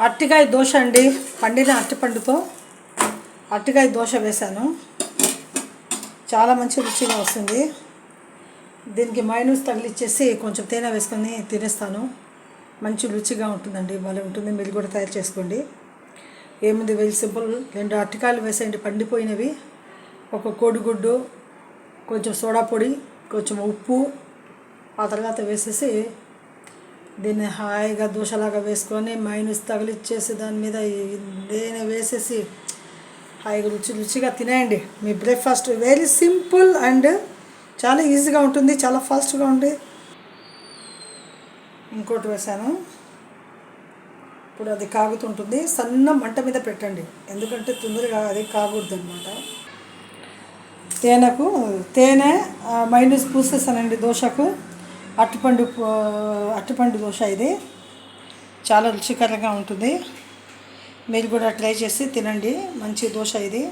అరటికాయ దోశ అండి. పండిన అరటిపండుతో అరటికాయ దోశ వేశాను. చాలా మంచి రుచిగా వస్తుంది. దీనికి మైనూస్ తగిలిచ్చేసి కొంచెం తేనె వేసుకొని తినేస్తాను. మంచి రుచిగా ఉంటుందండి, భలే ఉంటుంది. మీరు కూడా తయారు చేసుకోండి. ఏముంది, వెరీ సింపుల్. 2 అరటికాయలు వేసేయండి పండిపోయినవి. ఒక కోడిగుడ్డు, కొంచెం సోడా పొడి, కొంచెం ఉప్పు, ఆ తర్వాత వేసేసి దీన్ని హాయిగా దోశలాగా వేసుకొని మైనస్ తగిలిచ్చేసి దాని మీద తేనె వేసేసి హాయిగా రుచిగా తినేయండి. మీ బ్రేక్ఫాస్ట్ వెరీ సింపుల్ అండ్ చాలా ఈజీగా ఉంటుంది, చాలా ఫాస్ట్గా ఉంది. ఇంకోటి వేసాను. ఇప్పుడు అది కాగుతుంటుంది. సన్న మంట మీద పెట్టండి, ఎందుకంటే తొందరగా అది కాకూడదు అనమాట. తేనె మైనస్ పూసేసానండి దోశకు. అరటిపండు దోశ ఇది చాలా రుచికరంగా ఉంటుంది. మీరు కూడా ట్రై చేసి తినండి. మంచి దోశ ఇది.